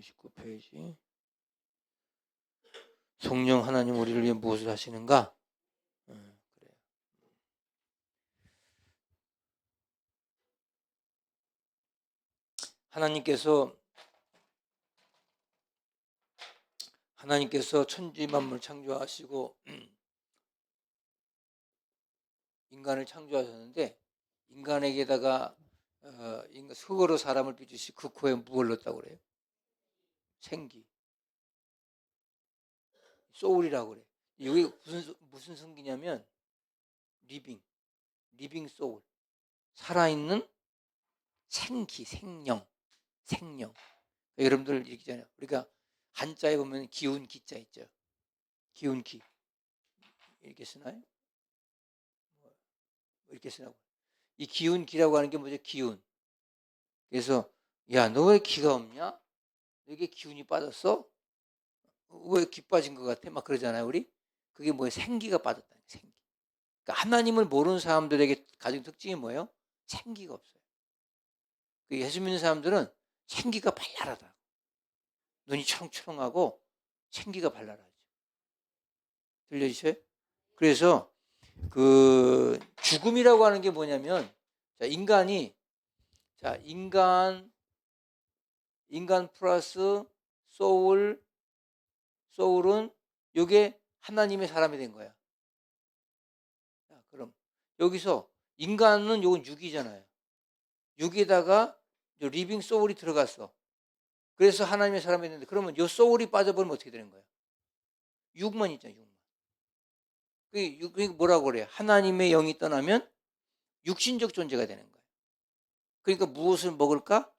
29페이지. 성령 하나님 우리를 위해 무엇을 하시는가? 그래요. 하나님께서 천지 만물 창조하시고 인간을 창조하셨는데 인간에게다가 흙으로 사람을 빚으시 그 코에 무엇을 넣었다고 그래요? 생기, 소울이라고 그래. 여기 무슨 성기냐면 리빙 소울, 살아있는 생기, 생명. 여러분들 얘기잖아요. 우리가 한자에 보면 기운 기자 있죠. 기운 기 이렇게 쓰나요? 이렇게 쓰나요? 이 기운 기라고 하는 게 뭐죠? 기운. 그래서 야, 너 왜 기가 없냐? 이게 기운이 빠졌어? 왜 기 빠진 것 같아? 막 그러잖아요, 우리. 그게 뭐예요? 생기가 빠졌다는 거예요, 생기. 그러니까 하나님을 모르는 사람들에게 가진 특징이 뭐예요? 생기가 없어요. 예수 믿는 사람들은 생기가 발랄하다. 눈이 초롱초롱하고 생기가 발랄하죠. 들려주세요? 그래서 그 죽음이라고 하는 게 뭐냐면, 자, 인간 플러스 소울은 이게 하나님의 사람이 된 거야. 자, 그럼 여기서 인간은 요건 육이잖아요. 육에다가 리빙 소울이 들어갔어. 그래서 하나님의 사람이 됐는데, 그러면 요 소울이 빠져버리면 어떻게 되는 거야? 육만 있잖아, 육만. 그게 뭐라고 그래요? 하나님의 영이 떠나면 육신적 존재가 되는 거예요. 그러니까 무엇을 먹을까?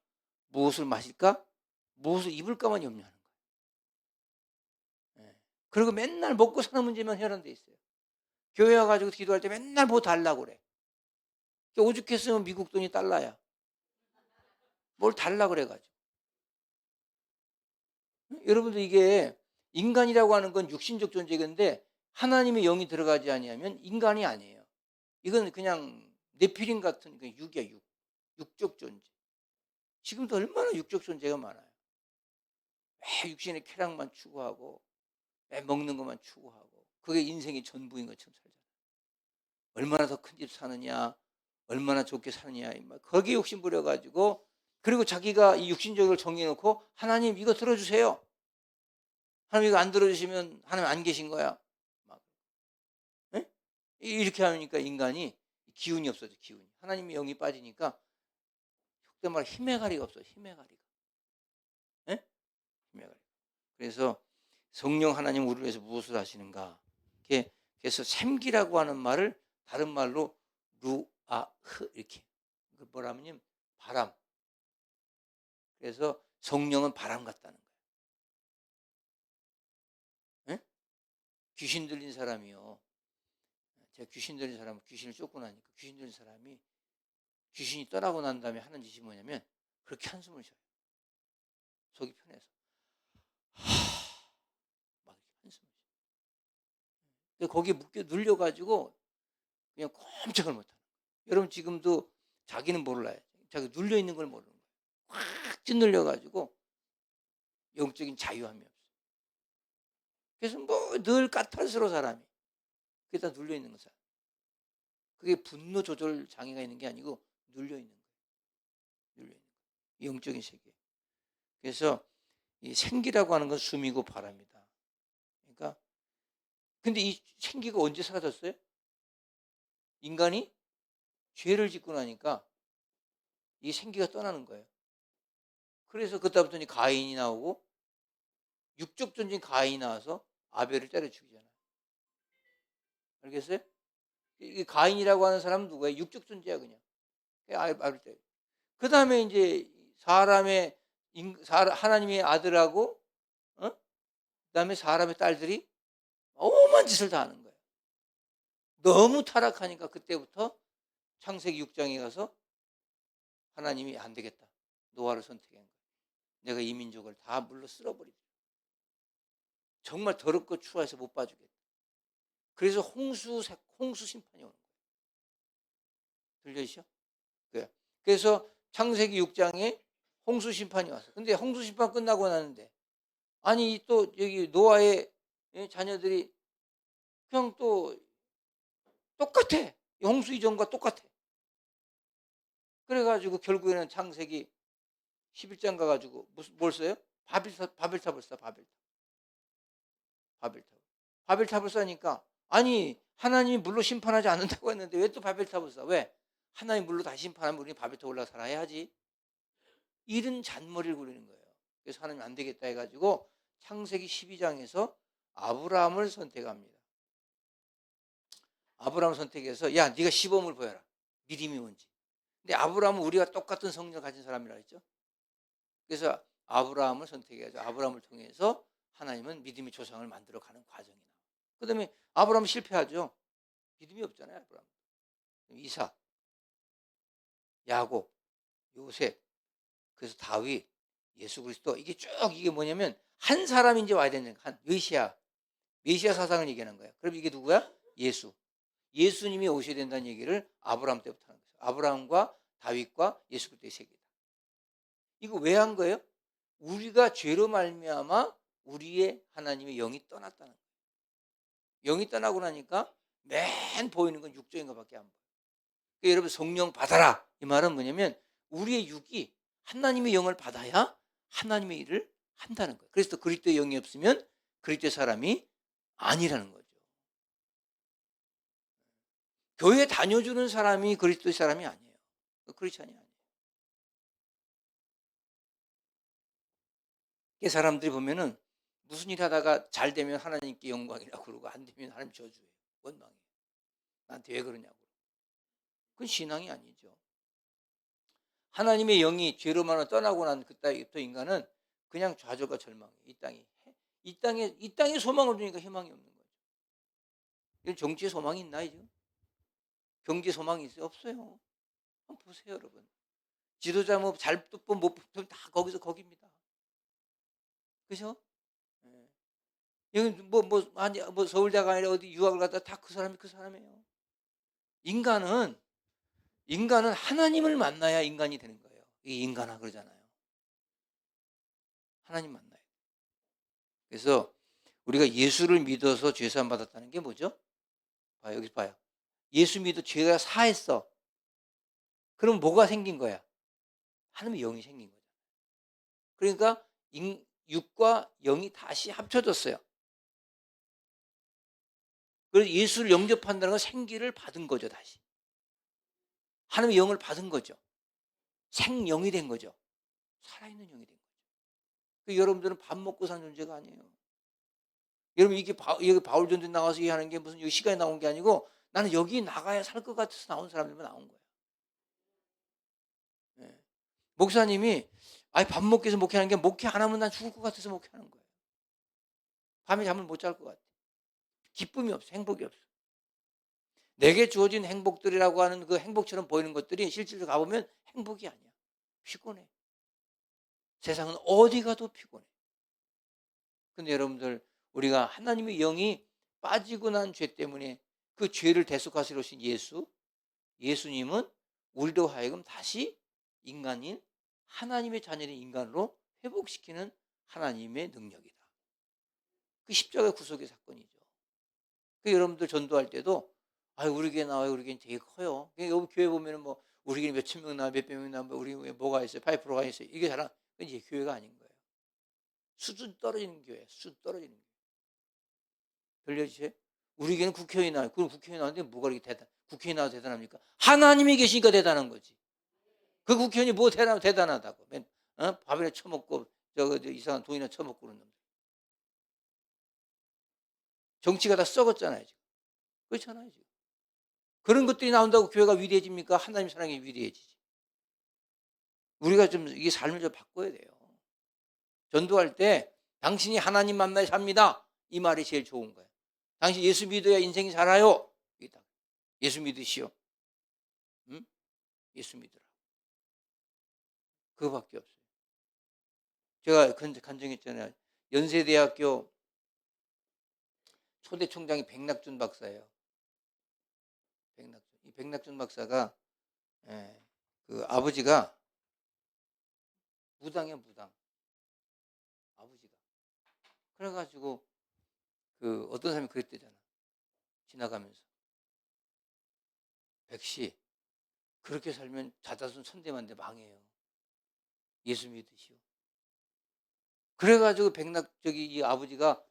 무엇을 마실까? 무엇을 입을까만 염려하는 거예요. 그리고 맨날 먹고 사는 문제만 해결돼 있어요. 교회 와가지고 기도할 때 맨날 뭐 달라고 그래. 오죽했으면 미국 돈이 달러야. 뭘 달라 그래가지고. 여러분들 이게 인간이라고 하는 건 육신적 존재인데 하나님의 영이 들어가지 아니하면 인간이 아니에요. 이건 그냥 네피림 같은 육이야, 육적 존재. 지금도 얼마나 육적 존재가 많아요. 왜 육신의 쾌락만 추구하고 왜 먹는 것만 추구하고 그게 인생의 전부인 것처럼 살잖아요. 얼마나 더 큰 집 사느냐, 얼마나 좋게 사느냐, 거기에 욕심 부려가지고, 그리고 자기가 이 육신적을 정해놓고 하나님 이거 들어주세요. 하나님 이거 안 들어주시면 하나님 안 계신 거야. 막. 네? 이렇게 하니까 인간이 기운이 없어져. 기운이. 하나님의 영이 빠지니까 속된 말 힘의 가리가 없어. 힘의 가리가. 네? 힘의 가리가. 그래서 성령 하나님 우리를 위해서 무엇을 하시는가? 그래서 샘기라고 하는 말을 다른 말로 루아흐 이렇게 뭐라면 바람. 그래서 성령은 바람 같다는 거예요. 네? 귀신 들린 사람이요. 제가 귀신 들린 사람, 귀신을 쫓고 나니까 귀신 들린 사람이 귀신이 떠나고 난 다음에 하는 짓이 뭐냐면 그렇게 한숨을 쉬어요. 속이 편해서. 막 한숨을 쉬어요. 거기에 눌려가지고 그냥 꼼짝을 못하는 거예요. 여러분 지금도 자기는 몰라요. 자기 눌려있는 걸 모르는 거예요. 확 찌눌려가지고 영적인 자유함이 없어요. 그래서 뭐 늘 까탈스러워 사람이. 그게 다 눌려있는 거잖아요. 그게 분노 조절 장애가 있는 게 아니고 눌려있는 거예요. 눌려있는 거예요. 영적인 세계. 그래서 이 생기라고 하는 건 숨이고 바람이다. 그러니까 근데 이 생기가 언제 사라졌어요? 인간이 죄를 짓고 나니까 이 생기가 떠나는 거예요. 그래서 그때부터 가인이 나오고 육적 존재인 가인이 나와서 아벨을 때려 죽이잖아요. 알겠어요? 이 가인이라고 하는 사람은 누구예요? 육적 존재야 그냥. 아벨을 때려. 그 다음에 이제 하나님의 아들하고 그다음에 사람의 딸들이 오만 짓을 다 하는 거예요. 너무 타락하니까 그때부터 창세기 6장에 가서 하나님이 안 되겠다. 노아를 선택한 거예요. 내가 이 민족을 다 물로 쓸어버리자. 정말 더럽고 추워서 못 봐주겠다. 그래서 홍수 심판이 오는 거예요. 들려주시죠? 그래서 창세기 6장에 홍수 심판이 왔어. 근데 홍수 심판 끝나고 나는데 아니 또 여기 노아의 자녀들이 그냥 또 똑같아. 홍수 이전과 똑같아. 그래가지고 결국에는 창세기 11장 가가지고 뭘 써요? 바벨탑을 써. 바벨탑을 써니까 아니 하나님이 물로 심판하지 않는다고 했는데 왜 또 바벨탑을 써? 왜? 하나님 물로 다시 심판하면 우리는 바벨탑 올라가 살아야 하지. 이런 잔머리를 굴리는 거예요. 그래서 하나님 안 되겠다 해가지고 창세기 12장에서 아브라함을 선택합니다. 아브라함을 선택해서 야 네가 시범을 보여라. 믿음이 뭔지. 근데 아브라함은 우리가 똑같은 성령을 가진 사람이라 했죠. 그래서 아브라함을 선택해서 아브라함을 통해서 하나님은 믿음의 조상을 만들어가는 과정이 나와요. 그 다음에 아브라함은 실패하죠. 믿음이 없잖아요. 아브라함. 이삭, 야곱, 요셉, 그래서 다윗, 예수 그리스도 이게 쭉 이게 뭐냐면 한 사람이 이제 와야 되는 한 메시아 사상을 얘기하는 거예요. 그럼 이게 누구야? 예수님이 오셔야 된다는 얘기를 아브라함 때부터 하는 거예요. 아브라함과 다윗과 예수 그리스도의 세계다. 이거 왜 한 거예요? 우리가 죄로 말미암아 우리의 하나님의 영이 떠났다는 거예요. 영이 떠나고 나니까 맨 보이는 건 육적인 것밖에 안 보여요. 그러니까 여러분 성령 받아라 이 말은 뭐냐면 우리의 육이 하나님의 영을 받아야 하나님의 일을 한다는 거예요. 그래서 그리스도의 영이 없으면 그리스도의 사람이 아니라는 거죠. 교회 다녀주는 사람이 그리스도의 사람이 아니에요. 크리스찬이 아니에요. 사람들이 보면은 무슨 일 하다가 잘 되면 하나님께 영광이라고 그러고 안 되면 하나님 저주예요. 원망이에요. 나한테 왜 그러냐고. 그건 신앙이 아니죠. 하나님의 영이 죄로만 떠나고 난 그때부터 인간은 그냥 좌절과 절망이에요. 이 땅에 소망을 두니까 희망이 없는 거죠. 이런 정치에 소망이 있나 이제? 경제 소망이 있어요? 없어요. 한번 보세요, 여러분. 지도자 뭐 잘 뽑든 못 뽑든 다 거기서 거기입니다. 그죠? 예. 여기 뭐 서울대가 아니라 어디 유학을 가다 다 그 사람이 그 사람이에요. 인간은 하나님을 만나야 인간이 되는 거예요. 이 인간아 그러잖아요. 하나님 만나요. 그래서 우리가 예수를 믿어서 죄사함 받았다는 게 뭐죠? 여기 봐요. 예수 믿어 죄가 사했어. 그럼 뭐가 생긴 거야? 하나님의 영이 생긴 거죠. 그러니까 육과 영이 다시 합쳐졌어요. 그래서 예수를 영접한다는 건 생기를 받은 거죠, 다시. 하나님의 영을 받은 거죠. 생영이 된 거죠. 살아있는 영이 된 거죠. 여러분들은 밥 먹고 사는 존재가 아니에요. 여러분 이게 바울 전도에 나와서 얘기하는 게 무슨 시간에 나온 게 아니고 나는 여기 나가야 살 것 같아서 나온 사람들만 나온 거예요. 네. 목사님이 밥 먹기 위해서 목회하는 게 목회 안 하면 난 죽을 것 같아서 목회하는 거예요. 밤에 잠을 못 잘 것 같아. 기쁨이 없어. 행복이 없어. 내게 주어진 행복들이라고 하는 그 행복처럼 보이는 것들이 실제로 가보면 행복이 아니야. 피곤해. 세상은 어디 가도 피곤해. 근데 여러분들 우리가 하나님의 영이 빠지고 난 죄 때문에 그 죄를 대속하시러 오신 예수님은 우리도 하여금 다시 인간인 하나님의 자녀인 인간으로 회복시키는 하나님의 능력이다. 그 십자가 구속의 사건이죠. 여러분들 전도할 때도 우리 교회 나와요. 우리 교회 되게 커요. 여기 교회 보면은 뭐 우리 교회 몇천 명 나와 몇백 명 나와 우리 교회 뭐가 있어요? 파이프로가 있어요. 이게 자랑 이제 교회가 아닌 거예요. 수준 떨어지는 교회, 수준 떨어지는 교회. 들려주세요? 우리 교회는 국회의원이 나와요. 그럼 국회의원이 나왔는데 뭐가 이렇게 국회의원이 나와서 대단합니까? 하나님이 계시니까 대단한 거지. 그 국회의원이 뭐 대단하다고. 밥이나 처먹고 이상한 돈이나 처먹고 그런 놈들. 정치가 다 썩었잖아요. 지금. 그렇잖아요. 지금. 그런 것들이 나온다고 교회가 위대해집니까? 하나님 사랑이 위대해지지. 우리가 좀 이 삶을 좀 바꿔야 돼요. 전도할 때 당신이 하나님 만나야 삽니다. 이 말이 제일 좋은 거예요. 당신 예수 믿어야 인생이 살아요. 예수 믿으시오. 응? 예수 믿으라. 그거밖에 없어요. 제가 간증했잖아요. 연세대학교 초대 총장이 백낙준 박사예요. 이 백낙준 박사가 그 아버지가 무당이야, 무당. 아버지가. 그래가지고 그 어떤 사람이 그랬대잖아. 지나가면서. 백씨, 그렇게 살면 자다순 천대만대 망해요. 예수 믿으시오. 그래가지고 이 아버지가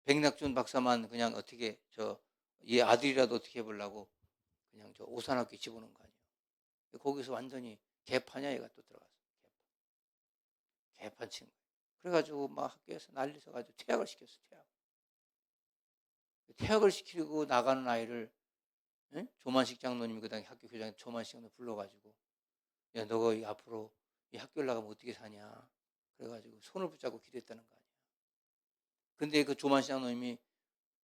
백낙준 박사만 그냥 어떻게 이 아들이라도 어떻게 해보려고 그냥 오산학교 집어넣은 거 아니에요. 거기서 완전히 개판이야. 얘가 또 들어가서 개판 친 거예요. 그래가지고 막 학교에서 난리 서가지고 퇴학을 시켰어. 퇴학을 시키고 나가는 아이를 조만식 장로님이 그 당시 학교 교장이 조만식 장로 불러가지고, 야, 너가 앞으로 이 학교를 나가면 어떻게 사냐. 그래가지고 손을 붙잡고 기도했다는 거 아니야. 근데 그 조만식 장로님이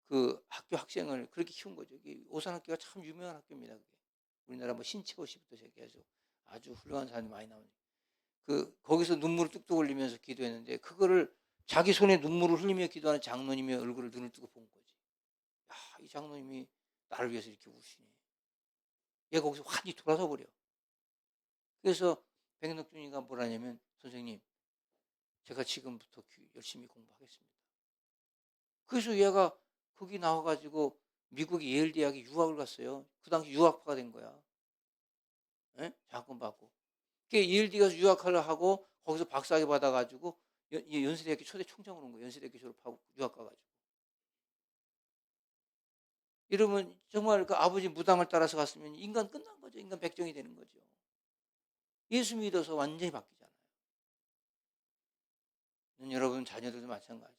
그 학교 학생을 그렇게 키운 거죠. 오산학교가 참 유명한 학교입니다. 그게. 우리나라 뭐 신채호 씨부터 시작해서 아주 훌륭한 사람이 많이 나오는. 거기서 눈물을 뚝뚝 흘리면서 기도했는데, 그거를 자기 손에 눈물을 흘리며 기도하는 장로님의 얼굴을 눈을 뜨고 본 거지. 야, 이 장로님이 나를 위해서 이렇게 우시네. 얘가 거기서 완전히 돌아서 버려. 그래서 백낙준이가 뭐라냐면, 선생님, 제가 지금부터 열심히 공부하겠습니다. 그래서 얘가 거기 나와가지고 미국 예일 대학에 유학을 갔어요. 그 당시 유학파가 된 거야. 장학금 받고. 예일대 가서 유학을 하고 거기서 박사학위 받아가지고 연세대학교 초대 총장으로 온 거예요. 연세대학교 졸업하고 유학 가가지고. 이러면 정말 그 아버지 무당을 따라서 갔으면 인간 끝난 거죠. 인간 백정이 되는 거죠. 예수 믿어서 완전히 바뀌잖아요. 여러분 자녀들도 마찬가지.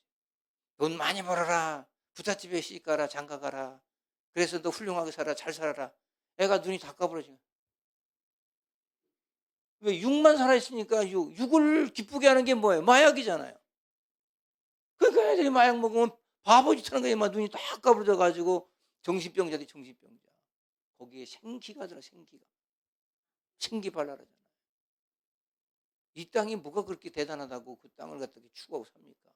돈 많이 벌어라. 부잣집에 시집 가라. 장가 가라. 그래서 너 훌륭하게 살아. 잘 살아라. 애가 눈이 다 까부러지고. 왜 6만 살아있으니까 6을 기쁘게 하는 게 뭐예요? 마약이잖아요. 그러니까 애들이 마약 먹으면 바보짓 하는 거예요. 막 눈이 딱 까부러져가지고 정신병자들이 정신병자. 거기에 생기가 들어. 생기 발랄하잖아요. 이 땅이 뭐가 그렇게 대단하다고 그 땅을 갖다가 추구하고 삽니까?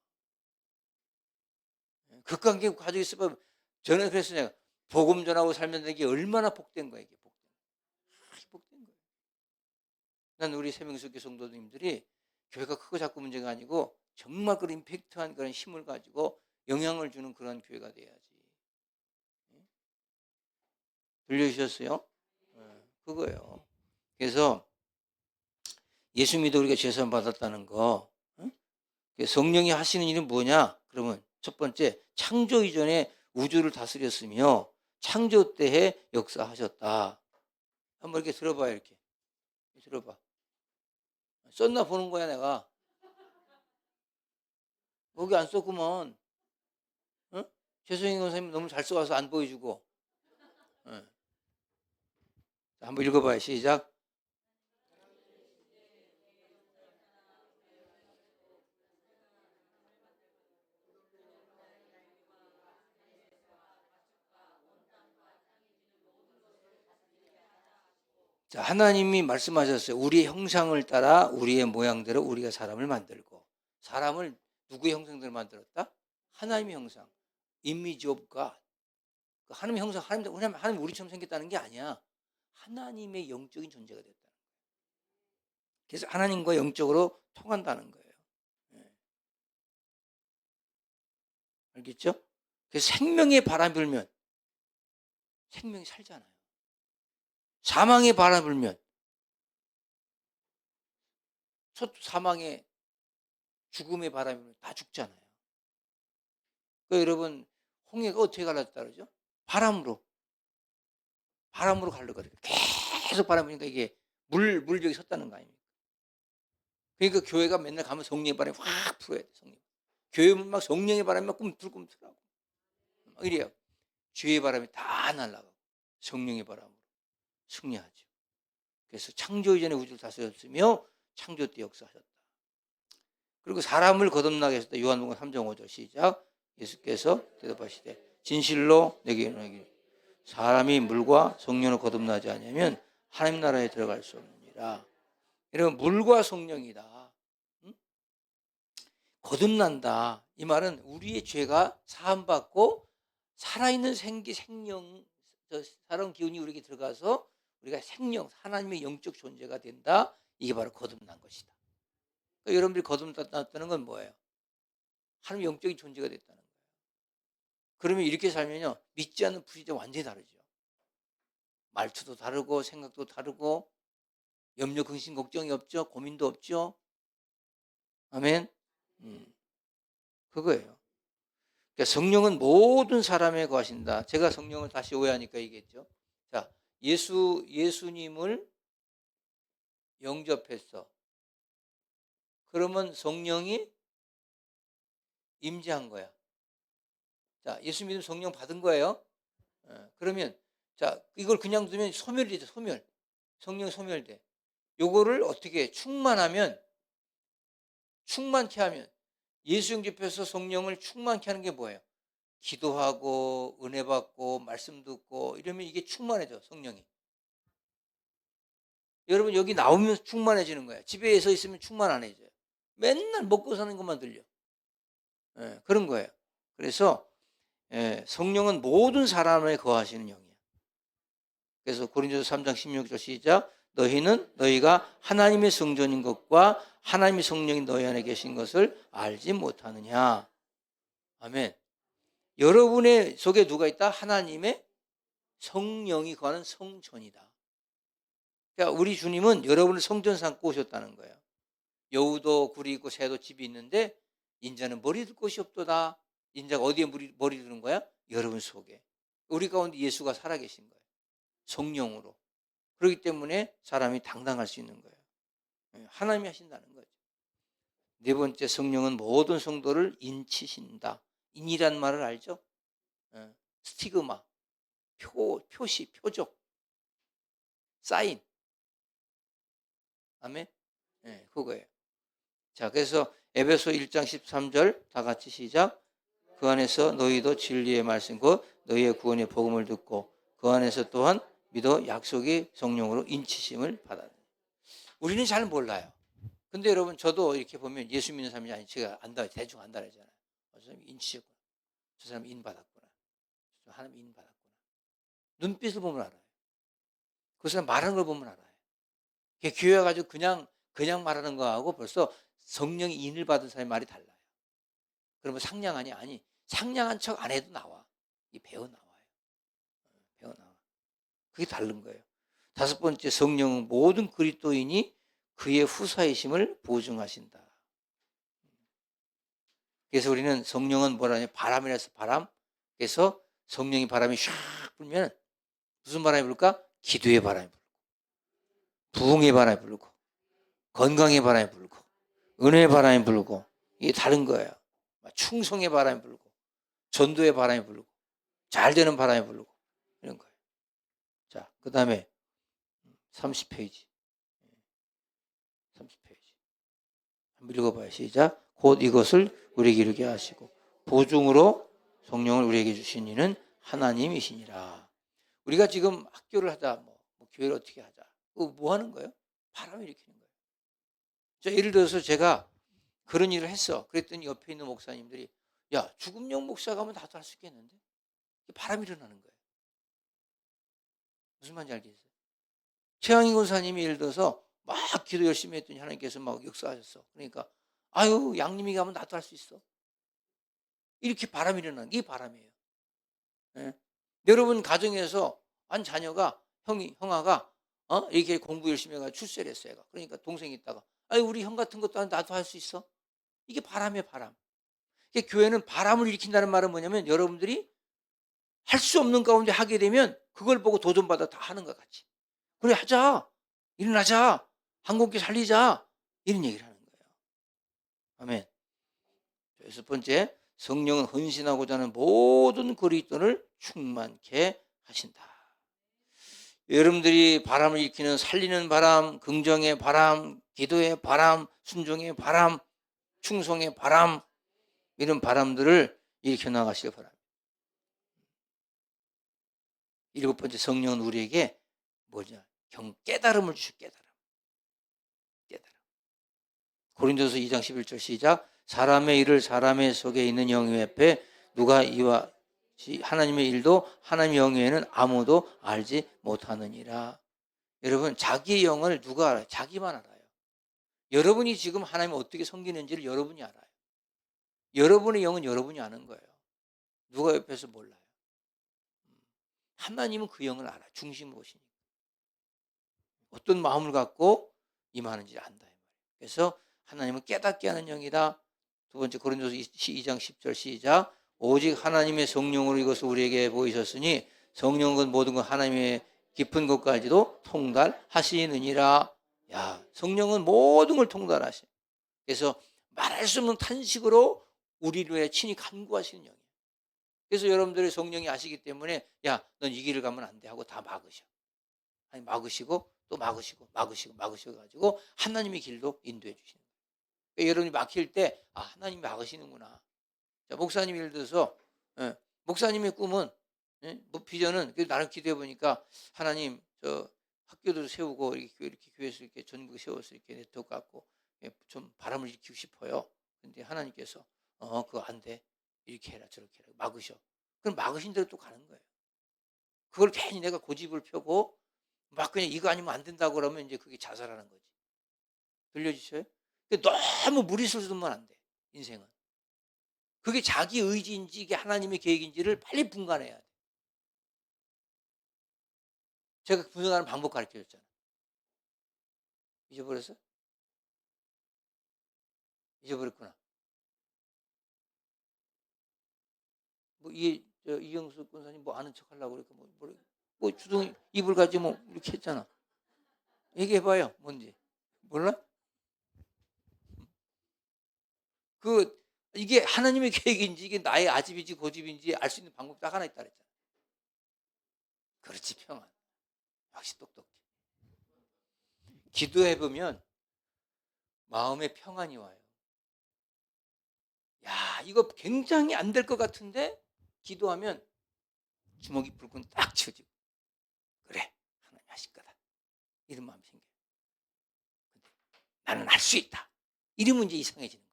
극강계 가지고 있으면, 저는 그래서 내가 복음 전하고 살면 이게 얼마나 복된 거야. 이게 복된 거예요. 난 우리 세명수교 성도님들이 교회가 크고 작고 문제가 아니고 정말 그런 임팩트한 그런 힘을 가지고 영향을 주는 그런 교회가 돼야지. 들려주셨어요? 그거예요. 그래서 예수 믿어 우리가 죄산 받았다는 거, 성령이 하시는 일은 뭐냐? 그러면 첫 번째, 창조 이전에 우주를 다스렸으며 창조 때에 역사하셨다. 한번 이렇게 들어봐요. 이렇게 들어봐. 썼나 보는 거야 내가. 거기 안 썼구먼. 최소영 선생님 너무 잘 써와서 안 보여주고. 한번 읽어봐요. 시작. 자, 하나님이 말씀하셨어요. 우리의 형상을 따라 우리의 모양대로 우리가 사람을 만들고. 사람을 누구의 형상대로 만들었다? 하나님의 형상. Image of God. 하나님의 형상, 하나님 우리처럼 생겼다는 게 아니야. 하나님의 영적인 존재가 됐다는 거예요. 그래서 하나님과 영적으로 통한다는 거예요. 알겠죠? 그래서 생명의 바람 불면 생명이 살잖아요. 사망의 바람 불면 사망의 죽음의 바람이 불면 다 죽잖아요. 그러니까 여러분, 홍해가 어떻게 갈라졌다 그러죠? 바람으로 갈라거든요. 계속 바람 부니까 이게 물벽이 섰다는 거 아닙니까? 그러니까 교회가 맨날 가면 성령의 바람이 확 불어야 돼. 교회는 막 성령의 바람이 막 꿈틀꿈틀하고 막 이래요. 죄의 바람이 다 날아가고 성령의 바람으로 승리하죠. 그래서 창조 이전에 우주를 다스렸으며 창조 때 역사하셨다. 그리고 사람을 거듭나게 하셨다. 요한복음 3장 5절 시작. 예수께서 대답하시되 진실로 내게 이르노니 사람이 물과 성령으로 거듭나지 않으면 하나님 나라에 들어갈 수 없느니라. 여러분, 물과 성령이다. 거듭난다. 이 말은 우리의 죄가 사함받고 살아있는 생명, 살아온 기운이 우리에게 들어가서 우리가 생명, 하나님의 영적 존재가 된다. 이게 바로 거듭난 것이다. 그러니까 여러분들이 거듭났다는 건 뭐예요? 하나님 영적인 존재가 됐다는 거예요. 그러면 이렇게 살면요, 믿지 않는 불신자 완전히 다르죠. 말투도 다르고 생각도 다르고 염려, 근심, 걱정이 없죠. 고민도 없죠. 아멘. 그거예요. 그러니까 성령은 모든 사람에 거하신다. 제가 성령을 다시 오해하니까 얘기했죠. 자, 예수님을 영접했어. 그러면 성령이 임재한 거야. 자, 예수 믿으면 성령 받은 거예요. 그러면 자, 이걸 그냥 두면 소멸이 되죠. 소멸. 성령 소멸돼. 요거를 어떻게 충만케 하면 예수 영접해서 성령을 충만케 하는 게 뭐예요? 기도하고 은혜 받고 말씀 듣고 이러면 이게 충만해져. 성령이. 여러분 여기 나오면 충만해지는 거예요. 집에서 있으면 충만 안 해져요. 맨날 먹고 사는 것만 들려. 그런 거예요. 그래서 성령은 모든 사람에 거하시는 영이에요. 그래서 고린도서 3장 16절 시작. 너희가 하나님의 성전인 것과 하나님의 성령이 너희 안에 계신 것을 알지 못하느냐. 아멘. 여러분의 속에 누가 있다? 하나님의 성령이 거하는 성전이다. 그러니까 우리 주님은 여러분을 성전 삼고 오셨다는 거예요. 여우도 굴이 있고 새도 집이 있는데 인자는 머리 둘 곳이 없도다. 인자가 어디에 머리 두는 거야? 여러분 속에. 우리 가운데 예수가 살아계신 거예요. 성령으로. 그렇기 때문에 사람이 당당할 수 있는 거예요. 하나님이 하신다는 거죠. 네 번째, 성령은 모든 성도를 인치신다. 인이란 말을 알죠? 스티그마, 표시, 표적, 사인. 아멘? 그거예요. 자, 그래서 에베소 1장 13절 다 같이 시작. 그 안에서 너희도 진리의 말씀 곧 너희의 구원의 복음을 듣고 그 안에서 또한 믿어 약속의 성령으로 인치심을 받았다. 우리는 잘 몰라요. 근데 여러분 저도 이렇게 보면 예수 믿는 사람이 아니 제가 안다 대충 안다 그러잖아요. 저 사람 인치셨구나. 저 사람 인 받았구나. 저 하나님 인 받았구나. 눈빛을 보면 알아요. 그 사람 말하는 걸 보면 알아요. 교회 가지고 그냥 말하는 거하고 벌써 성령이 인을 받은 사람의 말이 달라요. 그러면 상냥하니 아니 상냥한 척 안 해도 나와. 이 배워 나와요. 배워 나와. 그게 다른 거예요. 다섯 번째, 성령은 모든 그리스도인이 그의 후사이심을 보증하신다. 그래서 우리는 성령은 뭐라냐? 바람이라서 바람. 그래서 성령이 바람이 샥 불면 무슨 바람이 불까? 기도의 바람이 불고, 부흥의 바람이 불고, 건강의 바람이 불고, 은혜의 바람이 불고, 이게 다른 거예요. 충성의 바람이 불고, 전도의 바람이 불고, 잘 되는 바람이 불고, 이런 거예요. 자, 그 다음에 30페이지. 30페이지. 한번 읽어봐요. 시작. 곧 이것을 우리에게 이루게 하시고 보증으로 성령을 우리에게 주신 이는 하나님이시니라. 우리가 지금 학교를 하자, 뭐 교회를 어떻게 하자. 뭐 하는 거예요? 바람을 일으키는 거예요. 자, 예를 들어서 제가 그런 일을 했어. 그랬더니 옆에 있는 목사님들이 야, 죽음령 목사가 하면 나도 할 수 있겠는데? 바람이 일어나는 거예요. 무슨 말인지 알겠어요? 최양희 권사님이 예를 들어서 막 기도 열심히 했더니 하나님께서 막 역사하셨어. 그러니까 아유 양님이 가면 나도 할 수 있어. 이렇게 바람이 일어나는 게 바람이에요. 여러분 가정에서 한 자녀가 형아가 이렇게 공부 열심히 해가 출세를 했어요. 그러니까 동생이 있다가 아유 우리 형 같은 것도 나도 할 수 있어. 이게 바람이에요. 바람. 교회는 바람을 일으킨다는 말은 뭐냐면 여러분들이 할 수 없는 가운데 하게 되면 그걸 보고 도전받아 다 하는 것 같이. 그래 하자. 일어나자. 한국교 살리자. 이런 얘기를 하는 거예요. 아멘. 여섯 번째, 성령은 헌신하고자 하는 모든 그리스도를 충만케 하신다. 여러분들이 바람을 일으키는 살리는 바람, 긍정의 바람, 기도의 바람, 순종의 바람, 충성의 바람, 이런 바람들을 일으켜 나가시기 바랍니다. 일곱 번째, 성령은 우리에게 뭐냐? 깨달음을 주시고 깨달음. 고린도서 2장 11절 시작. 사람의 일을 사람의 속에 있는 영의 앞에 누가 이와 하나님의 일도 하나님의 영에는 아무도 알지 못하느니라. 여러분 자기의 영을 누가 알아요? 자기만 알아요. 여러분이 지금 하나님을 어떻게 섬기는지를 여러분이 알아요. 여러분의 영은 여러분이 아는 거예요. 누가 옆에서 몰라요. 하나님은 그 영을 알아. 중심으로 오시니까. 어떤 마음을 갖고 임하는지 안다. 그래서 하나님은 깨닫게 하는 영이다. 두 번째 고린도서 2장 10절 시작. 오직 하나님의 성령으로 이것을 우리에게 보이셨으니 성령은 모든 것 하나님의 깊은 것까지도 통달하시느니라. 야, 성령은 모든 걸 통달하셔. 그래서 말할 수 없는 탄식으로 우리를 위해 친히 간구하시는 영이에요. 그래서 여러분들의 성령이 아시기 때문에 야, 넌 이 길을 가면 안 돼 하고 다 막으셔. 아니 막으시고 또 막으시고 가지고 하나님의 길도 인도해 주시는 거예요. 그러니까 여러분이 막힐 때 아, 하나님이 막으시는구나. 자, 목사님 예를 들어서 목사님의 꿈은 뭐 비전은 나는 기도해 보니까 하나님 저 학교도 세우고 이렇게 교회에서 이렇게 전국에 세워서 이렇게 네트워크 갖고 좀 바람을 일으키고 싶어요. 근데 하나님께서 그거 안 돼. 이렇게 해라 저렇게 해라 막으셔. 그럼 막으신 대로 또 가는 거예요. 그걸 괜히 내가 고집을 펴고 막 그냥 이거 아니면 안 된다고 그러면 이제 그게 자살하는 거지. 들려주셔요? 너무 무리수를 두면 안 돼. 인생은. 그게 자기 의지인지 이게 하나님의 계획인지를 빨리 분간해야 돼. 제가 분간하는 방법 가르쳐줬잖아. 잊어버렸어? 잊어버렸구나. 뭐 이영수 권사님 뭐 아는 척하려고 그러니까 뭐 주둥이 입을 가지고 뭐 이렇게 했잖아. 얘기해봐요. 뭔지 몰라? 이게 하나님의 계획인지 이게 나의 아집인지 고집인지 알 수 있는 방법 딱 하나 있다 그랬잖아. 그렇지 평안. 역시 똑똑해. 기도해보면 마음에 평안이 와요. 야, 이거 굉장히 안 될 것 같은데 기도하면 주먹이 불끈 딱 치워지고 그래 하나님 하실 거다 이런 마음이 생겨요. 나는 할 수 있다. 이러면 이제 이상해지는 거야.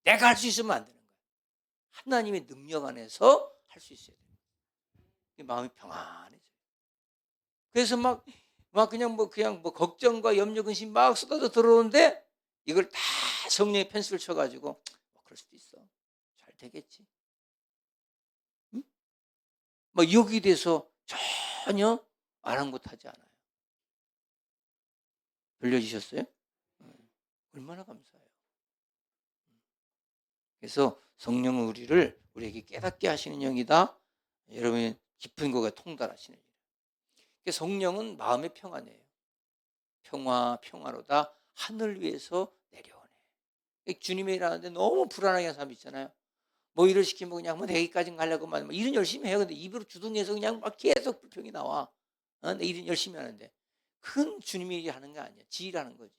내가 할 수 있으면 안 되는 거야. 하나님의 능력 안에서 할 수 있어야 돼요. 마음이 평안해져요. 그래서 막 그냥 걱정과 염려 근심 막 쏟아져 들어오는데 이걸 다 성령의 펜스를 쳐가지고 그럴 수도 있어. 잘 되겠지. 응? 막 여기 대해서 전혀 아랑곳하지 않아요. 들려주셨어요? 얼마나 감사해요. 그래서 성령은 우리에게 깨닫게 하시는 영이다. 여러분이 깊은 곳에 통달하시는 영. 성령은 마음의 평안이에요. 평화로다 하늘 위에서 내려오네. 주님의 일하는데 너무 불안하게 하는 사람 있잖아요. 뭐 일을 시키면 그냥 뭐 내일까지 가려고만 뭐 일은 열심히 해요. 근데 입으로 주둥이에서 그냥 막 계속 불평이 나와. 내 일은 열심히 하는데 큰 주님이 하는 거 아니야. 지 일하는 거지.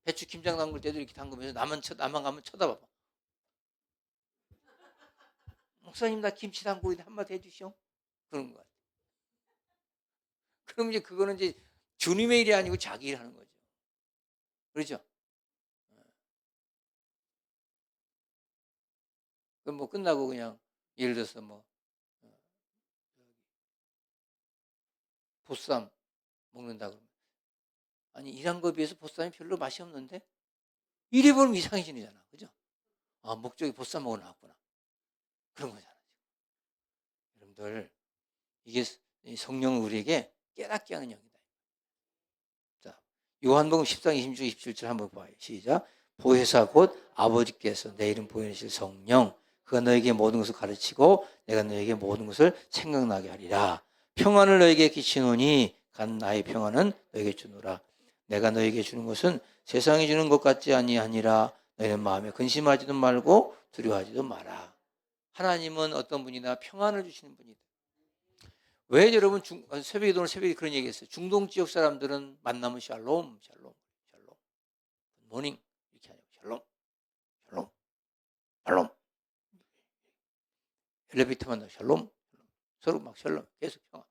배추 김장 담글 때도 이렇게 담그면서 나만 가면 쳐다봐봐. 목사님 나 김치 담그고 있는데 한마디 해주시오. 그런 거 같아. 그럼 이제 그거는 이제 주님의 일이 아니고 자기 일 하는 거죠. 그렇죠? 그럼 뭐 끝나고 그냥 예를 들어서 보쌈 먹는다 그러면 아니 일한 거에 비해서 보쌈이 별로 맛이 없는데 이래 보면 이상해지잖아. 그죠? 아, 목적이 보쌈 먹으러 나왔구나. 그런 거잖아. 여러분들 이게 성령은 우리에게 깨닫게 하는 영이다. 자, 요한복음 10장 26, 27절 한번 봐요. 시작. 보혜사 곧 아버지께서 내 이름 보이실 성령 그가 너에게 모든 것을 가르치고 내가 너에게 모든 것을 생각나게 하리라. 평안을 너에게 끼치노니 간 나의 평안은 너에게 주노라. 내가 너에게 주는 것은 세상이 주는 것 같지 아니하니라. 너희는 마음에 근심하지도 말고 두려워하지도 마라. 하나님은 어떤 분이나 평안을 주시는 분이다. 왜 여러분 새벽에 그런 얘기했어요. 중동 지역 사람들은 만나면 샬롬 모닝 이렇게 하냐고 샬롬 엘리베이터 만나면 샬롬 서로 막 샬롬 계속 평안.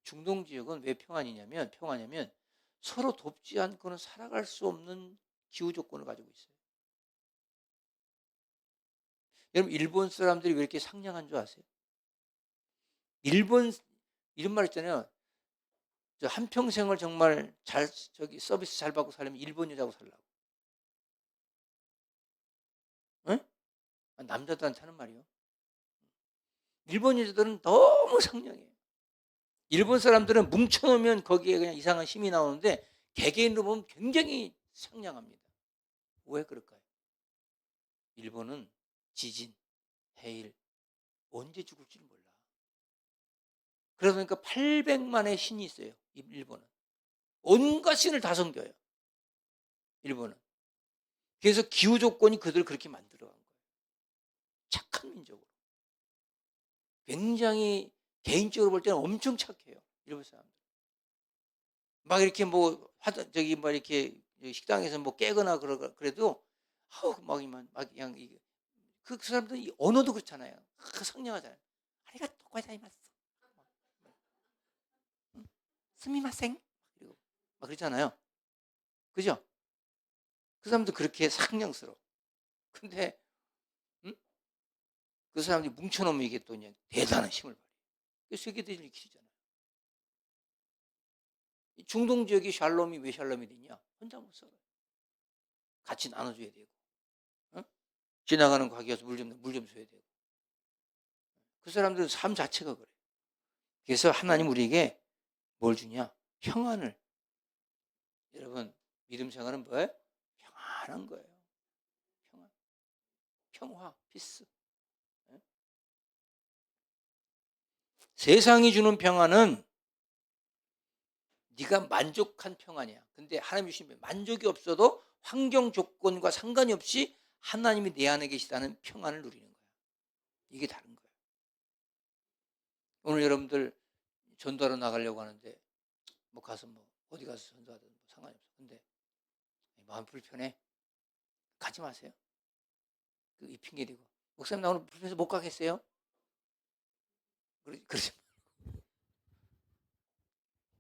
중동 지역은 왜 평안하냐면 서로 돕지 않고는 살아갈 수 없는 기후 조건을 가지고 있어요. 여러분 일본 사람들이 왜 이렇게 상냥한 줄 아세요? 일본 이런 말 있잖아요. 저 한평생을 정말 잘 서비스 잘 받고 살려면 일본 여자하고 살라고. 응? 남자들한테 하는 말이요. 일본 여자들은 너무 상냥해요. 일본 사람들은 뭉쳐놓으면 거기에 그냥 이상한 힘이 나오는데 개개인으로 보면 굉장히 상냥합니다. 왜 그럴까요? 일본은 지진, 해일, 언제 죽을지 몰라. 그러다 보니까 800만의 신이 있어요. 일본은. 온갖 신을 다 섬겨요. 일본은. 그래서 기후 조건이 그들을 그렇게 만들어간 거예요. 착한 민족으로. 굉장히 개인적으로 볼 때는 엄청 착해요. 일본 사람들. 막 이렇게 뭐 하다 저기 뭐 이렇게 식당에서 뭐 깨거나 그래도 막 그냥 그 사람들 이 언어도 그렇잖아요. 상냥하잖아요. 아리가또 고자이마스. 스미마생. 그리고 막 그러잖아요. 그죠? 그 사람도 그렇게 상냥스러워. 근데 그 사람들이 뭉쳐놓으면 이게 또 그냥 대단한 힘을 발휘해요. 그래서 세계대전을 일으키잖아요. 중동 지역이 샬롬이 왜 샬롬이 됐냐? 혼자 못 살아요. 같이 나눠줘야 되고, 지나가는 가게에서 물 좀 줘야 되고. 그 사람들은 삶 자체가 그래요. 그래서 하나님 우리에게 뭘 주냐? 평안을. 여러분 믿음 생활은 뭐예요? 평안한 거예요. 평안, 평화, 피스. 세상이 주는 평안은 네가 만족한 평안이야. 근데 하나님 주신 만족이 없어도 환경 조건과 상관이 없이 하나님이 내 안에 계시다는 평안을 누리는 거야. 이게 다른 거예요. 오늘 여러분들 전도하러 나가려고 하는데 뭐 가서 뭐 어디 가서 전도하든 뭐 상관이 없어. 근데 마음 불편해. 가지 마세요. 이 핑계 대고 목사님 나 오늘 불편해서 못 가겠어요. 그러지.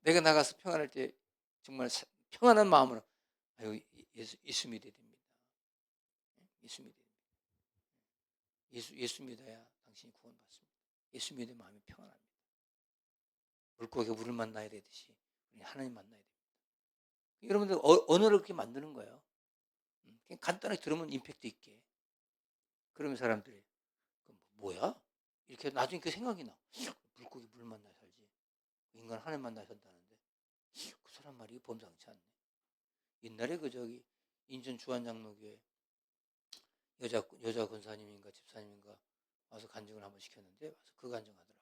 내가 나가서 평안할 때 정말 평안한 마음으로 아유 예수 믿어야 됩니다. 예수 믿어야 됩니다. 예수 믿어야 당신이 구원받습니다. 예수 믿어야 마음이 평안합니다. 물고기가 물을 만나야 되듯이 우리 하나님 만나야 됩니다. 여러분들 언어를 그렇게 만드는 거예요. 그냥 간단하게 들으면 임팩트 있게. 그러면 사람들이 뭐야? 이렇게 나중에 그 생각이 나. 물고기 물 만나야 살지. 인간 하나님 만나야 산다는데 그 사람 말이 범상치 않네. 옛날에 그 저기 인천 주한장로교회 여자 권사님인가 집사님인가 와서 간증을 한번 시켰는데 와서 그 간증하더라고.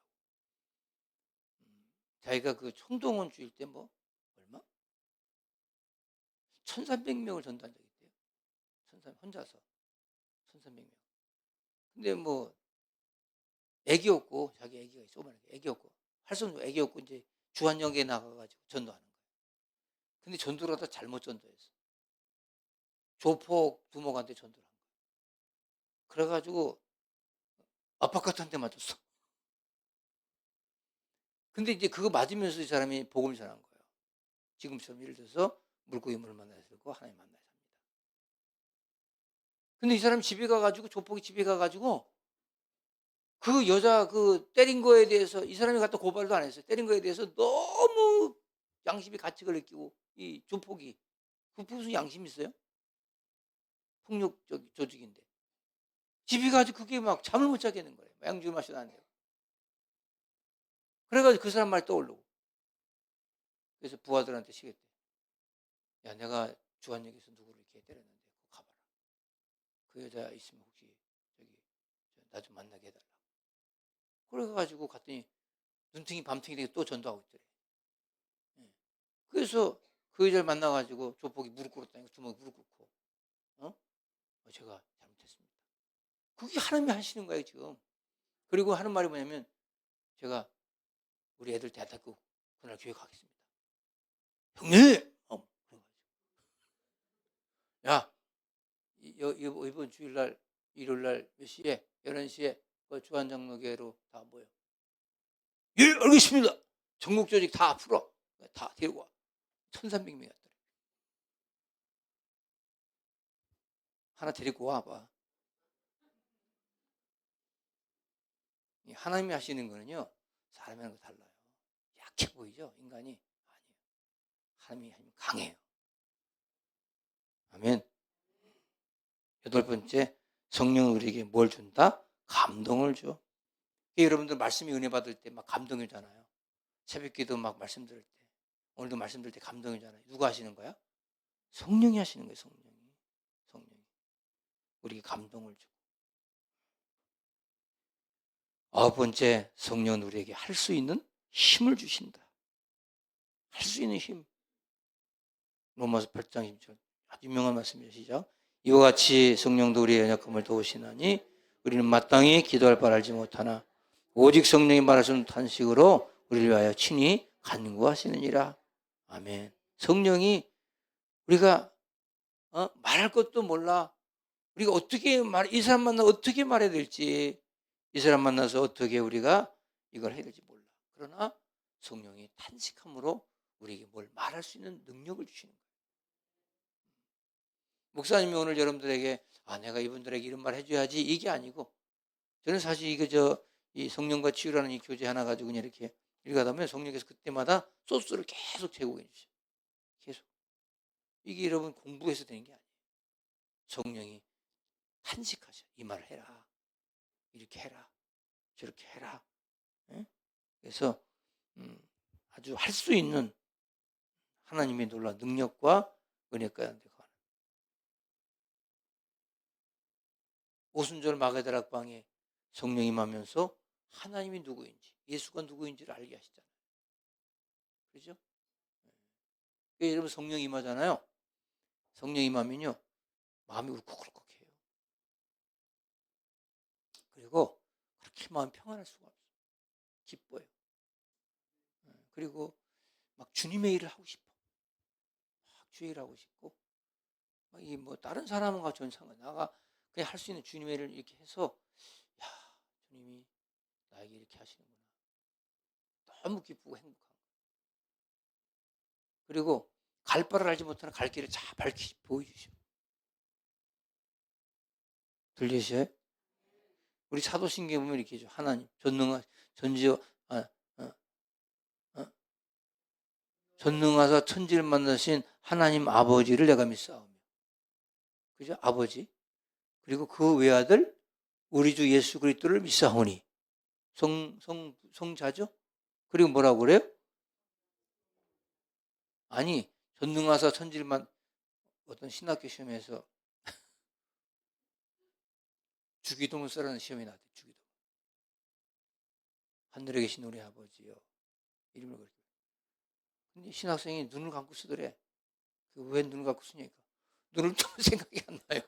자기가 그 청동원 주일 때 뭐 얼마? 1,300명을 전도한 적이 있대요. 혼자서 1,300명. 근데 뭐 애기 없고 자기 애기가 있어. 애기 없고 할 수 없는 애기 없고 이제 주한영계에 나가가지고 전도하는 거예요. 근데 전도를 하다 잘못 전도했어. 조폭 두목한테 전도를 한 거예요. 그래가지고 아파트한테 맞았어. 근데 이제 그거 맞으면서 이 사람이 복음을 전한 거예요. 지금처럼 예를 들어서 물고기 물을 만나야 되고 하나님 만나야 삽니다. 근데 이 사람 집에 가가지고 조폭이 집에 가가지고 그 여자 그 때린 거에 대해서 이 사람이 갖다 고발도 안 했어요. 때린 거에 대해서 너무 양심의 가책을 느끼고 이 조폭이 그 무슨 양심 있어요? 폭력 조직인데 집에 가지고 그게 막 잠을 못 자게 하는 거예요. 양주 마셔도 안 돼요. 그래가지고 그 사람 말 떠오르고 그래서 부하들한테 시켰대. 야 내가 주한역에서 누구를 이렇게 때렸는데 가봐라. 그 여자 있으면 혹시 저기 나 좀 만나게 해달라고. 그래가지고 갔더니 눈탱이 밤탱이 되게 또 전도하고 있더래. 그래서 그 여자를 만나가지고 조폭이 무릎 꿇었다니까 두목이 무릎 꿇고 제가 잘못했습니다. 그게 하나님이 하시는 거예요 지금. 그리고 하는 말이 뭐냐면 제가 우리 애들 대학교 그날 교회 가겠습니다. 형님! 야 이번 주일날 일요일날 몇 시에 11시에 그 주한장로교회로 다 모여. 예 알겠습니다. 전국 조직 다 풀어. 다 데리고 와. 1,300명이 왔더래. 하나 데리고 와봐. 하나님이 하시는 거는요 사람이 하는 거 달라요. 약해 보이죠 인간이? 아니에요. 하나님이 강해요. 아멘. 8번째, 성령은 우리에게 뭘 준다? 감동을 줘. 여러분들 말씀이 은혜 받을 때 막 감동이잖아요. 새벽기도 막 말씀 들을 때, 오늘도 말씀 들을 때 감동이잖아요. 누가 하시는 거야? 성령이 하시는 거예요. 성령이 우리에게 감동을 주고. 9번째, 성령은 우리에게 할 수 있는 힘을 주신다. 할 수 있는 힘. 로마서 8장 10절 아주 유명한 말씀이죠. 시작. 이와 같이 성령도 우리의 연약함을 도우시나니 우리는 마땅히 기도할 바를 알지 못하나 오직 성령이 말하시는 탄식으로 우리를 위하여 친히 간구하시느니라. 아멘. 성령이 우리가 말할 것도 몰라. 우리가 어떻게 이 사람 만나서 어떻게 말해야 될지, 이 사람 만나서 어떻게 우리가 이걸 해야 될지 몰라. 그러나 성령이 탄식함으로 우리에게 뭘 말할 수 있는 능력을 주시는 거예요. 목사님이 오늘 여러분들에게 내가 이분들에게 이런 말 해줘야지 이게 아니고, 저는 사실 이 성령과 치유라는 이 교재 하나 가지고 그냥 이렇게 읽어다 보면 성령께서 그때마다 소스를 계속 제공해 주셔요. 계속. 이게 여러분 공부해서 되는 게 아니에요. 성령이 탄식하셔. 이 말을 해라. 이렇게 해라. 저렇게 해라. 그래서 아주 할 수 있는 하나님의 놀라운 능력과 은혜가 오순절 마가다락방에 성령이 임하면서 하나님이 누구인지, 예수가 누구인지를 알게 하시잖아요. 그렇죠? 여러분 성령이 임하잖아요. 성령이 임하면요 마음이 울컥울컥해요. 그리고 그렇게 마음 평안할 수가 없어요. 기뻐요. 그리고 막 주님의 일을 하고 싶어. 막 주의 일을 하고 싶고, 다른 사람과 전 상관, 나가 그냥 할 수 있는 주님의 일을 이렇게 해서, 야, 주님이 나에게 이렇게 하시는구나. 너무 기쁘고 행복한 거예요. 그리고 갈 바를 알지 못하는 갈 길을 잘 밝히 보여주셔. 들리셔요? 우리 사도신경에 보면 이렇게 해줘. 하나님 전능하사 천지를 만드신 하나님 아버지를 내가 믿사오며, 그죠? 아버지. 그리고 그 외아들 우리 주 예수 그리스도를 믿사오니. 성자죠? 그리고 뭐라고 그래요? 아니, 전능하사 천지를 어떤 신학교 시험에서 주기도문 쓰라는 시험이 나왔대. 주기도문. 하늘에 계신 우리 아버지요, 이름을 그렇게. 근데 신학생이 눈을 감고 쓰더래. 왜 눈을 감고 쓰냐니까. 눈을 뜨면 생각이 안 나요.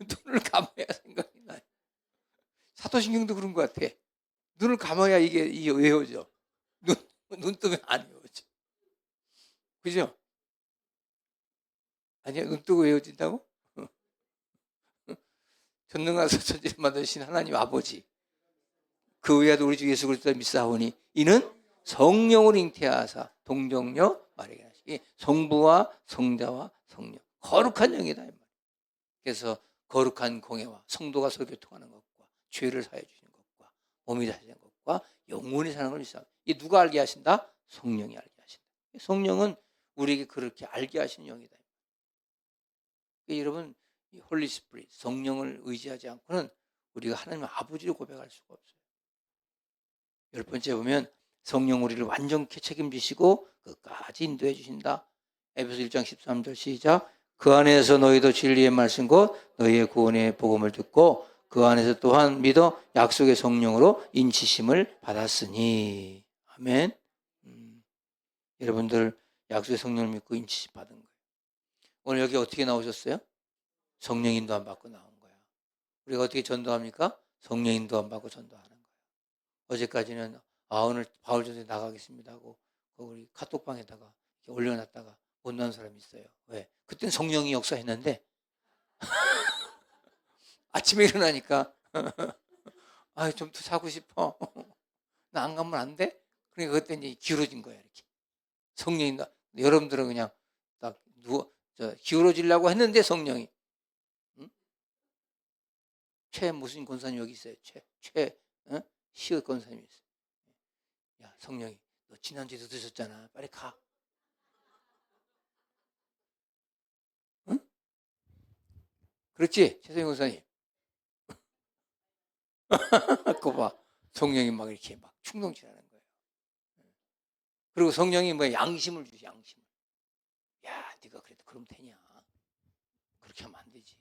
눈을 감아야 생각이 나요. 사도신경도 그런 것 같아. 눈을 감아야 이게 외워져. 눈 뜨면 안 외워져. 그죠? 아니야, 눈 뜨고 외워진다고? 전능하사 천지를 만드신 하나님 아버지, 그 외에도 우리 주 예수 그리스도를 믿사오니 이는 성령을 잉태하사 동정녀 마리아에게 하시기. 성부와 성자와 성령, 거룩한 영이다. 그래서 거룩한 공예와 성도가 서로 교통하는 것과 죄를 사해 주시는 것과 몸이 다스리는 것과 영원히 사는 걸 믿사오니. 이 누가 알게 하신다? 성령이 알게 하신다. 성령은 우리에게 그렇게 알게 하시는 영이다. 여러분, 이 홀리 스피릿, 성령을 의지하지 않고는 우리가 하나님 아버지를 고백할 수가 없어요. 10번째 보면 성령 우리를 완전케 책임지시고 끝까지 인도해 주신다. 에베소 1장 13절 시작. 그 안에서 너희도 진리의 말씀 곧 너희의 구원의 복음을 듣고 그 안에서 또한 믿어 약속의 성령으로 인치심을 받았으니. 아멘. 여러분들 약속의 성령을 믿고 인치심 받은 거예요. 오늘 여기 어떻게 나오셨어요? 성령 인도 안 받고 나온 거야. 우리가 어떻게 전도합니까? 성령 인도 안 받고 전도하는 거야. 어제까지는 오늘 바울 전도에 나가겠습니다 하고 우리 카톡방에다가 올려놨다가 못 나온 사람이 있어요. 왜? 그때는 성령이 역사했는데 아침에 일어나니까 좀 더 자고 싶어. 나 안 가면 안 돼? 그러니까 그때 이제 기울어진 거야. 이렇게 성령이 여러분들은 그냥 딱 기울어지려고 했는데 성령이 무슨 권사님 여기 있어요. 시읒 권사님이 있어요. 야, 성령이 너 지난주에도 드셨잖아. 빨리 가. 응? 그렇지? 최성희 목사님. 그거 봐. 성령이 막 이렇게 막 충동질하는 거예요. 그리고 성령이 뭐 양심을 주시, 양심을. 야, 네가 그래도 그럼 되냐? 그렇게 하면 안 되지.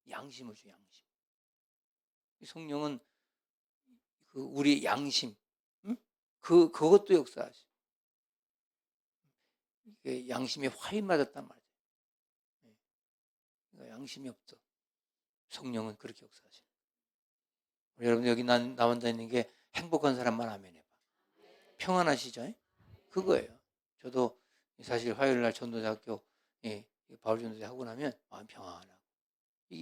양심을 줘, 양심. 성령은 그 우리 양심, 응? 그것도 역사하시. 양심에 화인 맞았단 말이에요. 그러니까 양심이 없어. 성령은 그렇게 역사하시. 여러분 여기 나 혼자 있는 게 행복한 사람만 아멘 해봐. 평안하시죠? 그거예요. 저도 사실 화요일 날 전도대학교 바울전도대 하고 나면 마음 평안하고.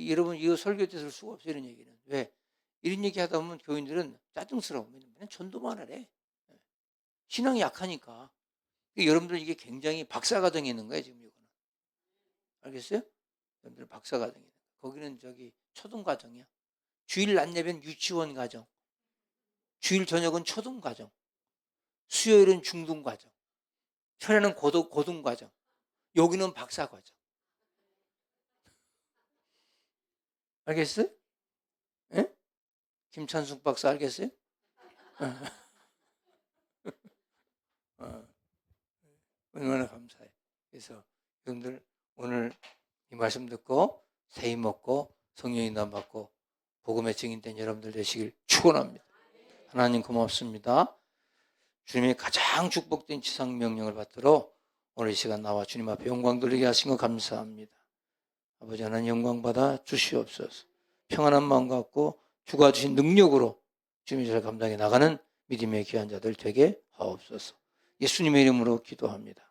여러분 이거 설교 때 쓸 수가 없어요. 이런 얘기는. 왜? 이런 얘기 하다 보면 교인들은 짜증스러우면 그냥 전도만 하래. 신앙이 약하니까. 여러분들 이게 굉장히 박사과정이 있는 거예요. 지금 이거는. 알겠어요? 여러분들 박사과정이 있는 거예요. 거기는 저기 초등과정이야. 주일 낮 예배는 유치원 과정. 주일 저녁은 초등과정. 수요일은 중등과정. 철야는 고등과정. 여기는 박사과정. 알겠어요? 예? 김찬숙 박사 알겠어요? 얼마나 감사해. 그래서 여러분들 오늘 이 말씀 듣고 세임 먹고 성령의 인도함 받고 복음의 증인된 여러분들 되시길 축원합니다. 하나님 고맙습니다. 주님의 가장 축복된 지상 명령을 받들어 오늘 이 시간 나와 주님 앞에 영광 돌리게 하신 것 감사합니다. 아버지 하나님 영광 받아 주시옵소서. 평안한 마음 갖고 주가 주신 능력으로 주님의 일을 감당해 나가는 믿음의 귀한 자들 되게 하옵소서. 예수님의 이름으로 기도합니다.